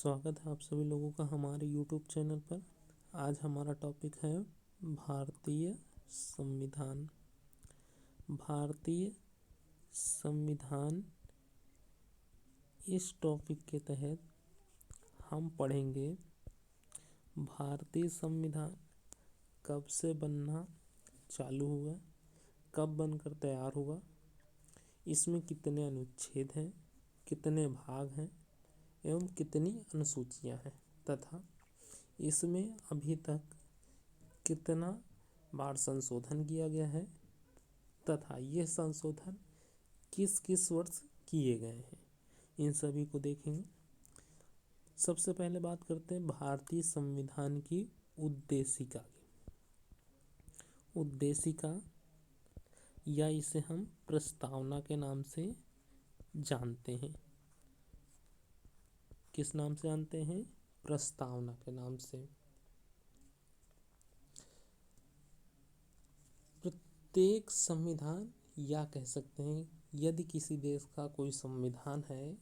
स्वागत है आप सभी लोगों का हमारे YouTube चैनल पर। आज हमारा टॉपिक है भारतीय संविधान। भारतीय संविधान, इस टॉपिक के तहत हम पढ़ेंगे भारतीय संविधान कब से बनना चालू हुआ, कब बनकर तैयार हुआ, इसमें कितने अनुच्छेद हैं, कितने भाग हैं एवं कितनी अनुसूचियां हैं तथा इसमें अभी तक कितना बार संशोधन किया गया है तथा यह संशोधन किस किस वर्ष किए गए हैं, इन सभी को देखेंगे। सबसे पहले बात करते हैं भारतीय संविधान की उद्देशिका की। उद्देशिका या इसे हम प्रस्तावना के नाम से जानते हैं। किस नाम से जानते हैं? प्रस्तावना के नाम से। प्रत्येक संविधान या कह सकते हैं यदि किसी देश का कोई संविधान है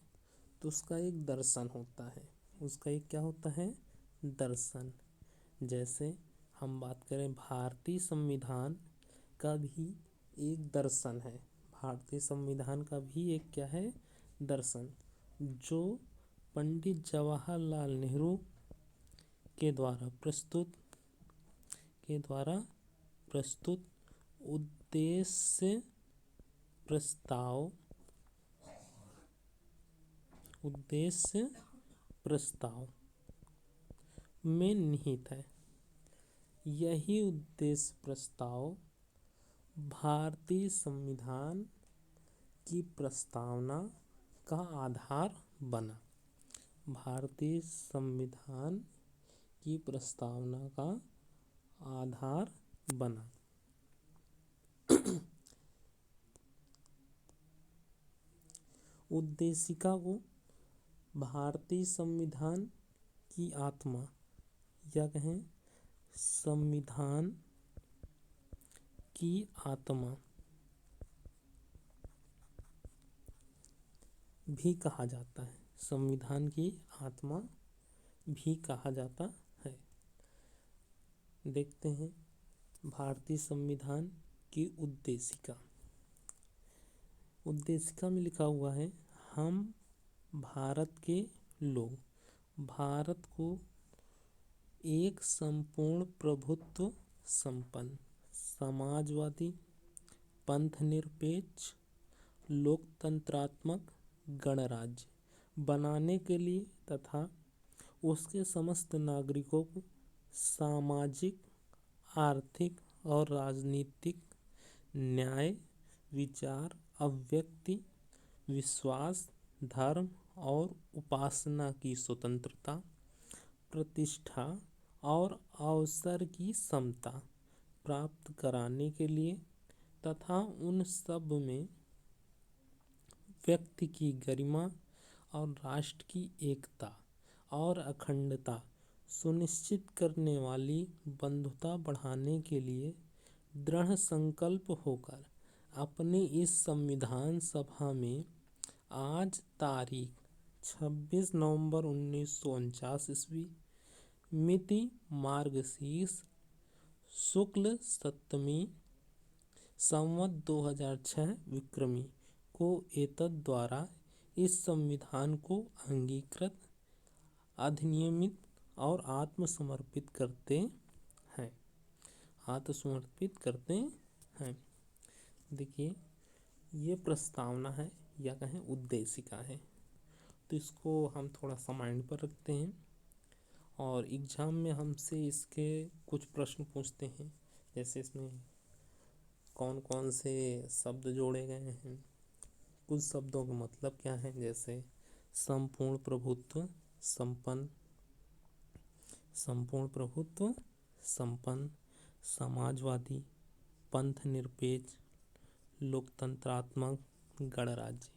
तो उसका एक दर्शन होता है। उसका एक क्या होता है? दर्शन। जैसे हम बात करें भारतीय संविधान का भी एक दर्शन है। भारतीय संविधान का भी एक क्या है? दर्शन, जो पंडित जवाहरलाल नेहरू के द्वारा प्रस्तुत उद्देश्य प्रस्ताव में निहित है। यही उद्देश्य प्रस्ताव भारतीय संविधान की प्रस्तावना का आधार बना। भारतीय संविधान की प्रस्तावना का आधार बना। उद्देशिका को भारतीय संविधान की आत्मा या कहें संविधान की आत्मा भी कहा जाता है। संविधान की आत्मा भी कहा जाता है। देखते हैं भारतीय संविधान की उद्देशिका। उद्देशिका में लिखा हुआ है, हम भारत के लोग भारत को एक संपूर्ण प्रभुत्व संपन्न, समाजवादी, पंथनिरपेक्ष, लोकतंत्रात्मक गणराज्य बनाने के लिए तथा उसके समस्त नागरिकों को सामाजिक, आर्थिक और राजनीतिक न्याय, विचार, अभिव्यक्ति, विश्वास, धर्म और उपासना की स्वतंत्रता, प्रतिष्ठा और अवसर की समता प्राप्त कराने के लिए तथा उन सब में व्यक्ति की गरिमा और राष्ट्र की एकता और अखंडता सुनिश्चित करने वाली बंधुता बढ़ाने के लिए दृढ़ संकल्प होकर अपनी इस संविधान सभा में आज तारीख 26 नवंबर 1949 ईस्वी मिति मार्गशीर्ष शुक्ल सप्तमी संवत 2006 विक्रमी को एतद द्वारा इस संविधान को अंगीकृत, अधिनियमित और आत्मसमर्पित करते हैं। देखिए, ये प्रस्तावना है या कहें उद्देशिका है, तो इसको हम थोड़ा सा माइंड पर रखते हैं और एग्जाम में हमसे इसके कुछ प्रश्न पूछते हैं। जैसे इसमें कौन कौन से शब्द जोड़े गए हैं, कुछ शब्दों का मतलब क्या है, जैसे संपूर्ण प्रभुत्व संपन्न, समाजवादी, पंथनिरपेक्ष, लोकतंत्रात्मक गणराज्य,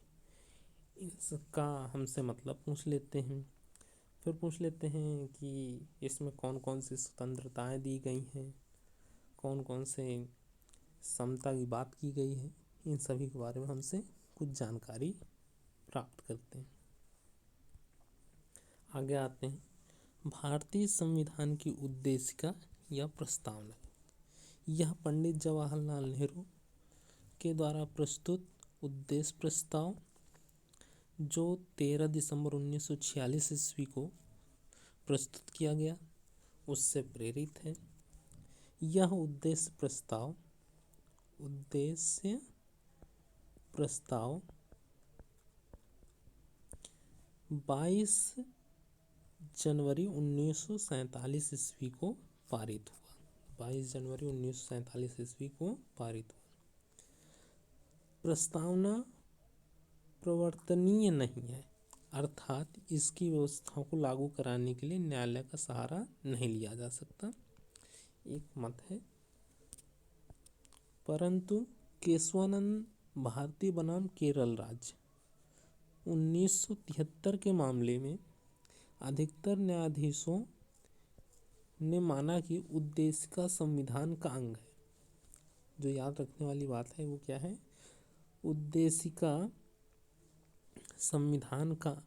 इसका हमसे मतलब पूछ लेते हैं। फिर पूछ लेते हैं कि इसमें कौन कौन सी स्वतंत्रताएं दी गई हैं, कौन कौन से समता की बात की गई है, इन सभी के बारे में हमसे कुछ जानकारी प्राप्त करते हैं। आगे आते हैं, भारतीय संविधान की उद्देशिका या प्रस्तावना। यह पंडित जवाहरलाल नेहरू के द्वारा प्रस्तुत उद्देश्य प्रस्ताव, जो 13 दिसंबर 1946 ईस्वी को प्रस्तुत किया गया, उससे प्रेरित है। यह उद्देश्य प्रस्ताव 22 जनवरी 1947 ईस्वी को पारित हुआ। 22 जनवरी 1947 ईस्वी को पारित हुआ। प्रस्तावना प्रवर्तनीय नहीं है, अर्थात इसकी व्यवस्थाओं को लागू कराने के लिए न्यायालय का सहारा नहीं लिया जा सकता, एक मत है। परंतु केशवानंद भारती बनाम केरल राज्य 1973 के मामले में अधिकतर न्यायाधीशों ने माना कि उद्देशिका संविधान का अंग है। जो याद रखने वाली बात है वो क्या है, उद्देशिका संविधान का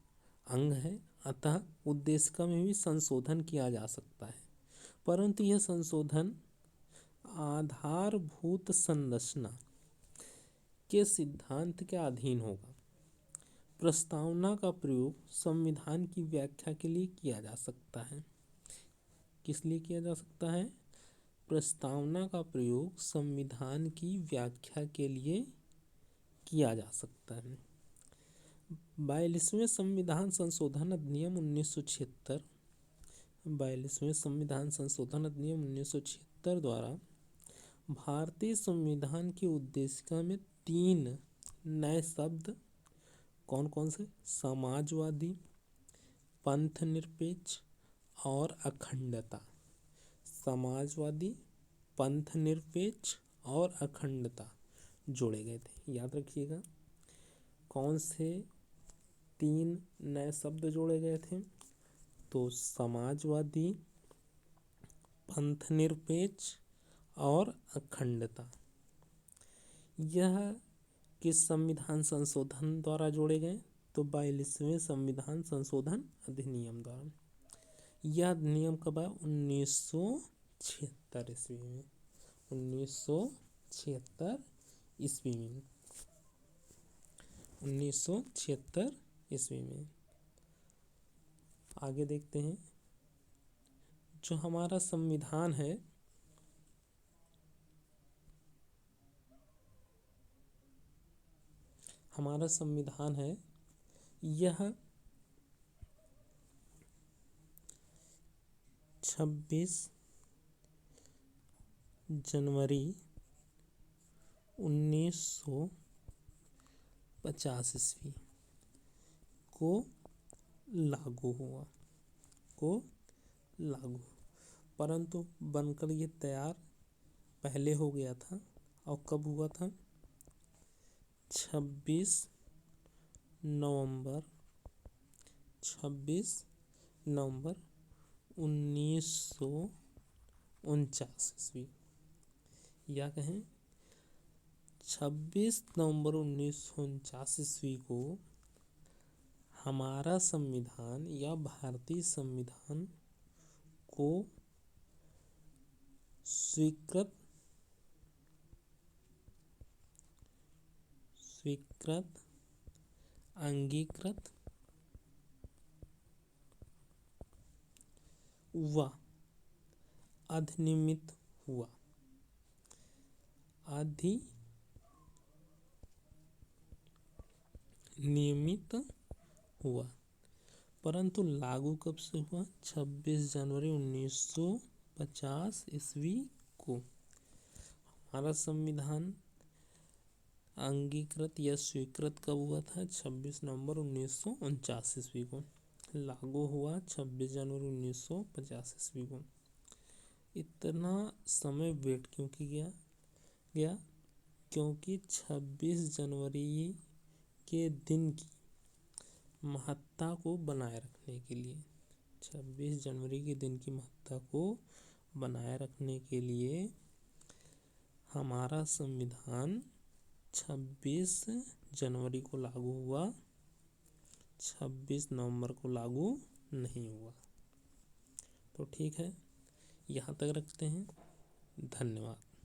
अंग है, अतः उद्देशिका में भी संशोधन किया जा सकता है, परंतु यह संशोधन आधारभूत संरचना के सिद्धांत के अधीन होगा। प्रस्तावना का प्रयोग संविधान की व्याख्या के लिए किया जा सकता है। किस लिए किया जा सकता है? प्रस्तावना का प्रयोग संविधान की व्याख्या के लिए किया जा सकता है। 42वें संविधान संशोधन अधिनियम 1976 42वें संविधान संशोधन अधिनियम 1976 द्वारा भारतीय संविधान की उद्देशिका में 3 नए शब्द कौन कौन से? समाजवादी, पंथनिरपेक्ष और अखंडता। समाजवादी, पंथनिरपेक्ष और अखंडता जोड़े गए थे। याद रखिएगा कौन से 3 नए शब्द जोड़े गए थे? तो समाजवादी, पंथनिरपेक्ष और अखंडता। यह किस संविधान संशोधन द्वारा जोड़े गए? तो 42वें संविधान संशोधन अधिनियम द्वारा। यह अधिनियम कब आया? 1976 ईस्वी में। 1976 ईस्वी में 1976 ईस्वी में। आगे देखते हैं, जो हमारा संविधान है यह 26 जनवरी 1950 ईस्वी को लागू हुआ। परंतु बनकर ये तैयार पहले हो गया था। और कब हुआ था? 26 नवंबर 1949 ईस्वी, या कहें 26 नवंबर 1949 ईस्वी को हमारा संविधान या भारतीय संविधान को स्वीकृत अंगीकृत हुआ, अधिनियमित हुआ। परंतु लागू कब से हुआ? 26 जनवरी 1950 ईस्वी को। हमारा संविधान अंगीकृत या स्वीकृत कब हुआ था? 26 नवंबर 1949 ईस्वी को। लागू हुआ 26 जनवरी 1950 ईस्वी को। इतना समय वेट क्यों किया गया? क्योंकि 26 जनवरी के दिन की महत्ता को बनाए रखने के लिए 26 जनवरी के दिन की महत्ता को बनाए रखने के लिए हमारा संविधान 26 जनवरी को लागू हुआ, 26 नवंबर को लागू नहीं हुआ। तो ठीक है, यहाँ तक रखते हैं। धन्यवाद।